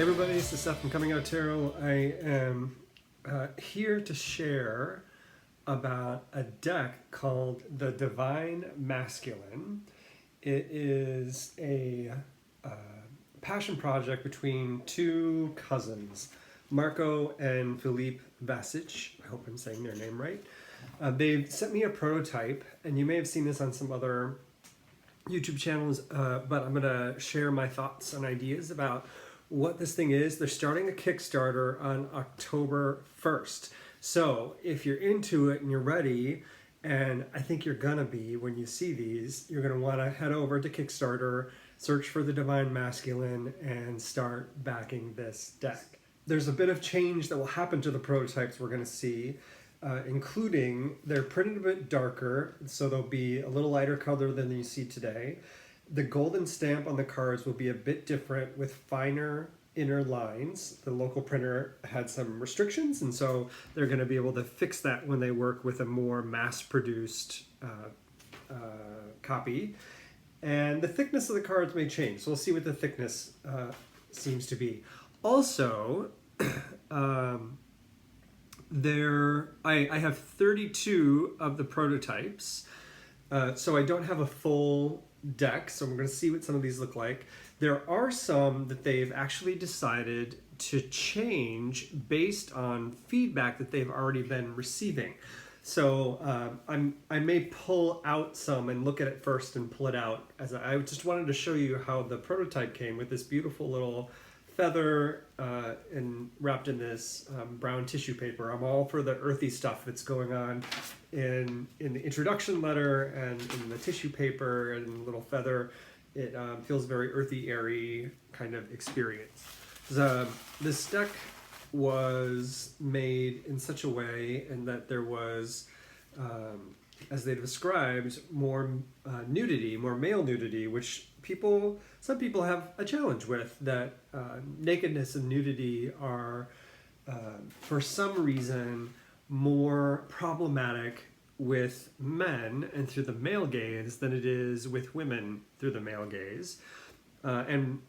Everybody, this is Seth from Coming Out Tarot. I am here to share about a deck called the Divine Masculine. It is a passion project between two cousins, Marco and Philippe Vasic. I hope I'm saying their name right. They've sent me a prototype, and you may have seen this on some other YouTube channels, but I'm going to share my thoughts and ideas about what this thing is. They're starting a Kickstarter on October 1st. So if you're into it and you're ready, and I think you're gonna be when you see these, you're gonna wanna head over to Kickstarter, search for the Divine Masculine, and start backing this deck. There's a bit of change that will happen to the prototypes we're gonna see, including they're printed a bit darker, so they'll be a little lighter color than you see today. The golden stamp on the cards will be a bit different with finer inner lines. The local printer had some restrictions, and so they're going to be able to fix that when they work with a more mass-produced copy. And the thickness of the cards may change, so we'll see what the thickness seems to be. Also, I have 32 of the prototypes, so I don't have a full deck, so we're going to see what some of these look like. There are some that they've actually decided to change based on feedback that they've already been receiving. So I may pull out some and look at it first and pull it out. As I just wanted to show you how the prototype came with this beautiful little feather and wrapped in this brown tissue paper. I'm all for the earthy stuff that's going on in the introduction letter and in the tissue paper and little feather. It feels very earthy, airy kind of experience. This deck was made in such a way and that there was, as they described, more nudity, more male nudity, which some people have a challenge with, that nakedness and nudity are, for some reason, more problematic with men and through the male gaze than it is with women through the male gaze. And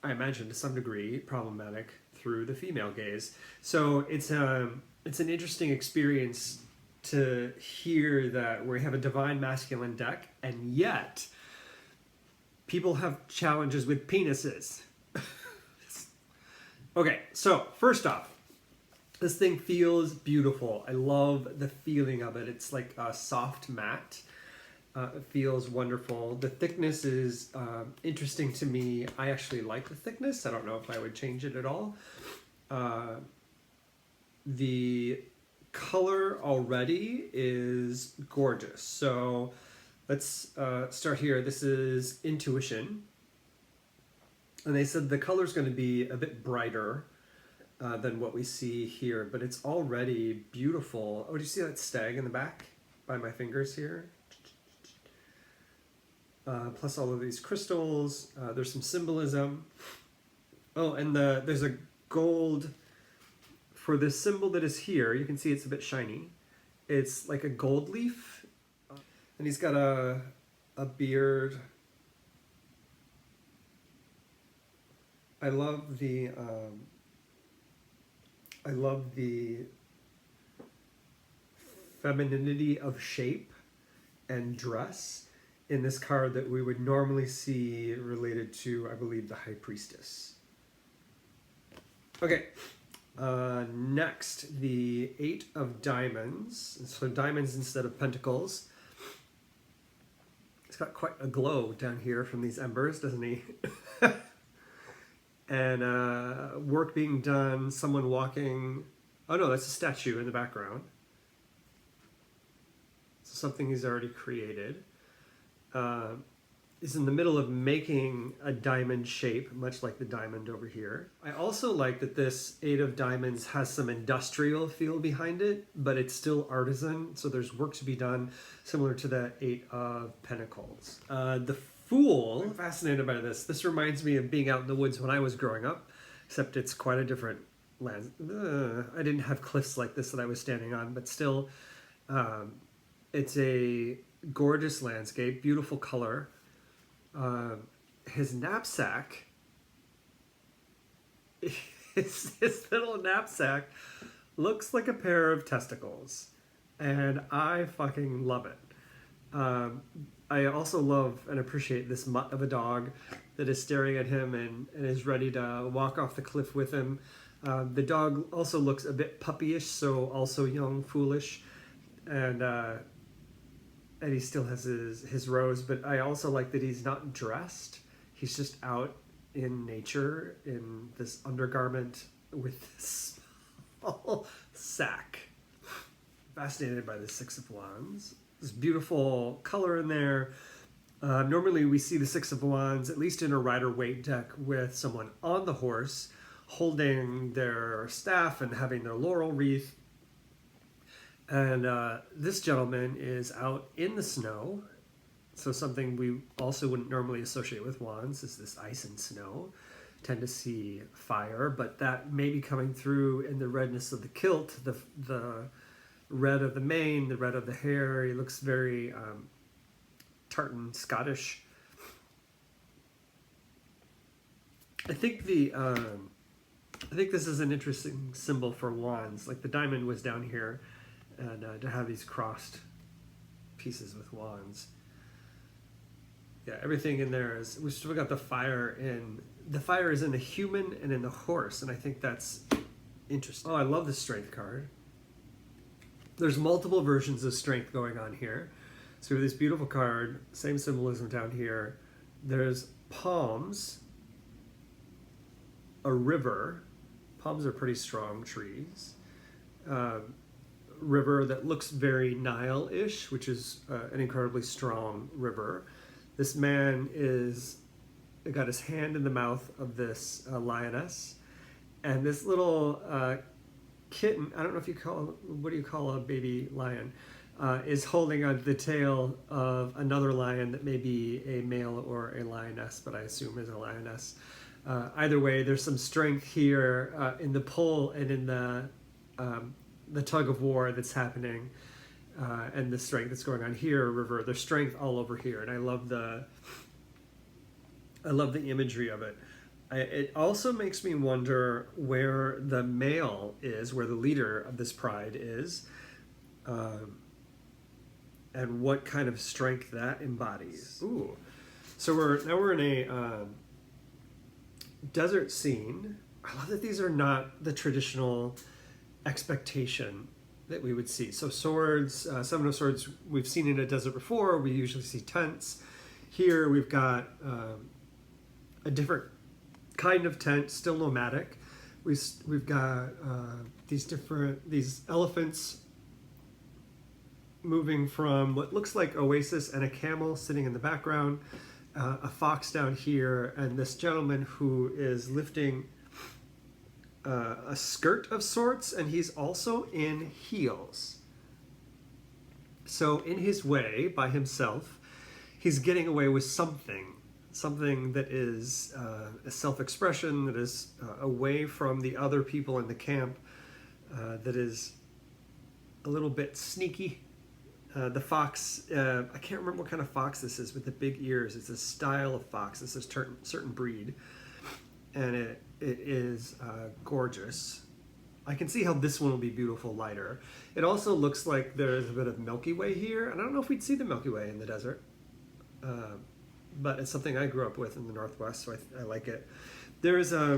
I imagine to some degree problematic through the female gaze. So it's an interesting experience to hear that we have a Divine Masculine deck, and yet people have challenges with penises. Okay, so first off, this thing feels beautiful. I love the feeling of it. It's like a soft matte. It feels wonderful. The thickness is interesting to me. I actually like the thickness. I don't know if I would change it at all. The color already is gorgeous. So let's start here. This is Intuition. And they said the color is going to be a bit brighter than what we see here, but it's already beautiful. Oh, do you see that stag in the back by my fingers here? Plus all of these crystals. There's some symbolism. Oh, and there's a gold for this symbol that is here. You can see it's a bit shiny. It's like a gold leaf. And he's got a beard. I love the femininity of shape and dress in this card that we would normally see related to, I believe, the High Priestess. Okay, next, the Eight of Diamonds. So diamonds instead of pentacles. It's got quite a glow down here from these embers, doesn't he? And work being done, someone walking. Oh no, that's a statue in the background. So something he's already created. Is in the middle of making a diamond shape, much like the diamond over here. I also like that this Eight of Diamonds has some industrial feel behind it, but it's still artisan, so there's work to be done, similar to the Eight of Pentacles. The Fool, I'm fascinated by this. This reminds me of being out in the woods when I was growing up, except it's quite a different land. I didn't have cliffs like this that I was standing on, but still, it's a gorgeous landscape, beautiful color. His knapsack his little knapsack looks like a pair of testicles, and I fucking love it. Um, I also love and appreciate this mutt of a dog that is staring at him and is ready to walk off the cliff with him. The dog also looks a bit puppyish, so also young, foolish, and he still has his rose. But I also like that he's not dressed. He's just out in nature in this undergarment with this small sack. Fascinated by the Six of Wands. This beautiful color in there. Normally we see the Six of Wands, at least in a Rider-Waite deck, with someone on the horse holding their staff and having their laurel wreath. And this gentleman is out in the snow. So something we also wouldn't normally associate with wands is this ice and snow. Tend to see fire, but that may be coming through in the redness of the kilt, the red of the mane, the red of the hair. He looks very tartan Scottish. I think this is an interesting symbol for wands. Like the diamond was down here, and to have these crossed pieces with wands. Yeah, everything in there is. We still got the fire in. The fire is in the human and in the horse, and I think that's interesting. Oh, I love the strength card. There's multiple versions of strength going on here. So we have this beautiful card, same symbolism down here. There's palms, a river. Palms are pretty strong trees. River that looks very Nile-ish, which is an incredibly strong river. This man is got his hand in the mouth of this lioness, and this little kitten, I don't know if you call, what do you call a baby lion, is holding onto the tail of another lion that may be a male or a lioness, but I assume is a lioness. Either way, there's some strength here in the pull and in the tug of war that's happening, and the strength that's going on here, river. There's strength all over here, and I love the imagery of it. It also makes me wonder where the male is, where the leader of this pride is, and what kind of strength that embodies. Ooh, so we're in a desert scene. I love that these are not the traditional expectation that we would see. So swords, Seven of Swords, we've seen in a desert before. We usually see tents. Here we've got a different kind of tent, still nomadic. We've got these elephants moving from what looks like oasis and a camel sitting in the background, a fox down here, and this gentleman who is lifting a skirt of sorts, and he's also in heels. So in his way, by himself, he's getting away with something that is a self-expression, that is away from the other people in the camp, that is a little bit sneaky. The fox, I can't remember what kind of fox this is with the big ears. It's a style of fox. It's a certain breed, and it is gorgeous. I can see how this one will be beautiful lighter. It also looks like there's a bit of Milky Way here, and I don't know if we'd see the Milky Way in the desert. But it's something I grew up with in the Northwest, so I like it. There's a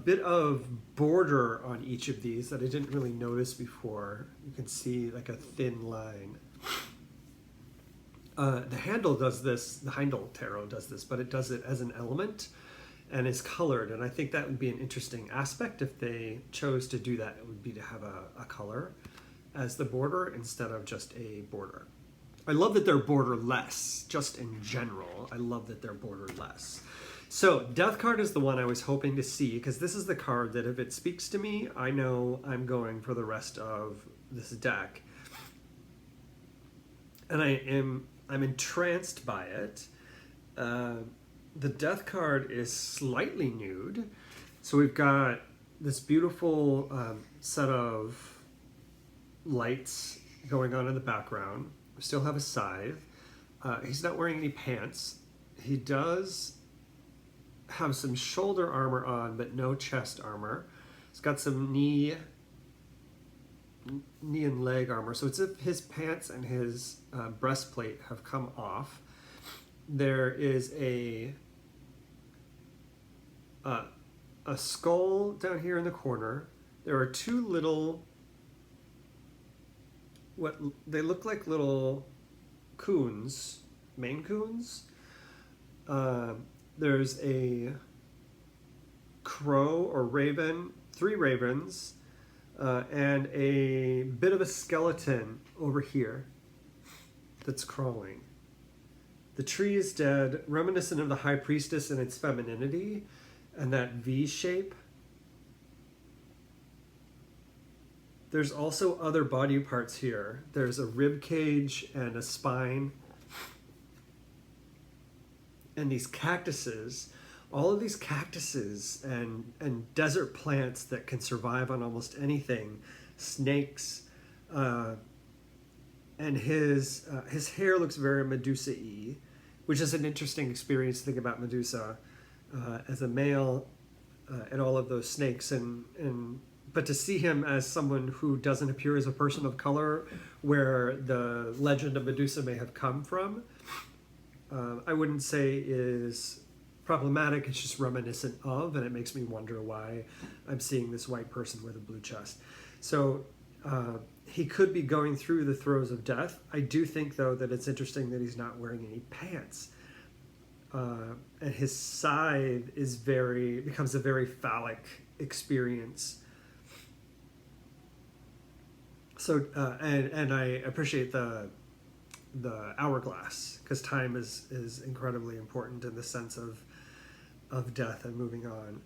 bit of border on each of these that I didn't really notice before. You can see like a thin line. The handle does this, the Heindel Tarot does this, but it does it as an element and is colored, and I think that would be an interesting aspect if they chose to do that. It would be to have a color as the border instead of just a border. I love that they're borderless, just in general. I love that they're borderless. So, Death card is the one I was hoping to see, because this is the card that if it speaks to me, I know I'm going for the rest of this deck. And I'm entranced by it. The Death card is slightly nude. So we've got this beautiful set of lights going on in the background. We still have a scythe. He's not wearing any pants. He does have some shoulder armor on, but no chest armor. He's got some knee and leg armor. So it's if his pants and his breastplate have come off. There is a skull down here in the corner. There are two little, what they look like little coons, Maine Coons. There's a crow or raven, three ravens, and a bit of a skeleton over here that's crawling. The tree is dead, reminiscent of the High Priestess in its femininity and that V shape. There's also other body parts here. There's a rib cage and a spine. And these cactuses, all of these cactuses and desert plants that can survive on almost anything, snakes, and his hair looks very Medusa-y, which is an interesting experience to think about Medusa as a male and all of those snakes, but to see him as someone who doesn't appear as a person of color, where the legend of Medusa may have come from, I wouldn't say is problematic. It's just reminiscent of, and it makes me wonder why I'm seeing this white person with a blue chest. So he could be going through the throes of death. I do think, though, that it's interesting that he's not wearing any pants. And his scythe becomes a very phallic experience. So, and I appreciate the hourglass, because time is incredibly important in the sense of death and moving on.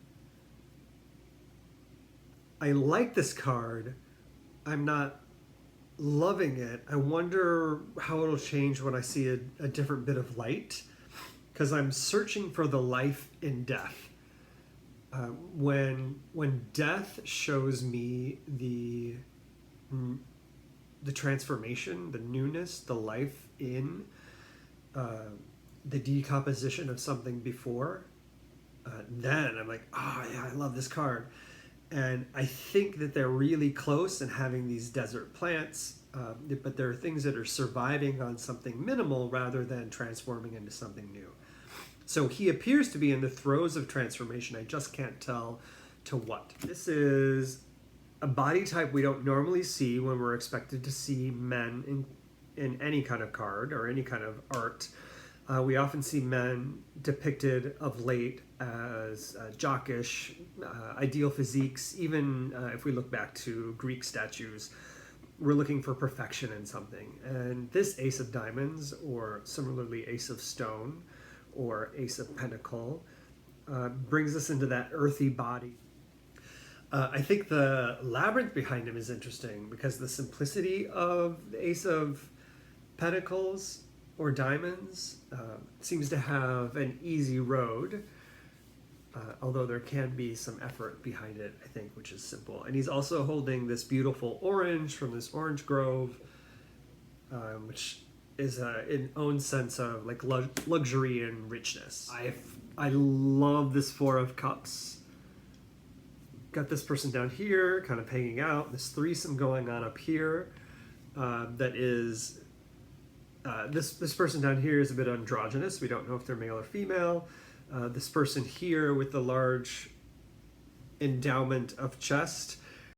I like this card. I'm not loving it. I wonder how it'll change when I see a different bit of light, because I'm searching for the life in death. When death shows me the transformation, the newness, the life in the decomposition of something before, then I'm like, oh yeah, I love this card. And I think that they're really close in having these desert plants, but there are things that are surviving on something minimal rather than transforming into something new. So he appears to be in the throes of transformation. I just can't tell to what. This is a body type we don't normally see when we're expected to see men in any kind of card or any kind of art. We often see men depicted of late as jockish, ideal physiques. Even if we look back to Greek statues, we're looking for perfection in something. And this Ace of Diamonds, or similarly Ace of Stone, or Ace of Pentacle, brings us into that earthy body. I think the labyrinth behind him is interesting because the simplicity of the Ace of Pentacles or Diamonds seems to have an easy road, although there can be some effort behind it, I think, which is simple. And he's also holding this beautiful orange from this orange grove, which is an own sense of like luxury and richness. I love this Four of Cups. Got this person down here kind of hanging out, this threesome going on up here, that is this person down here is a bit androgynous. We don't know if they're male or female. This person here with the large endowment of chest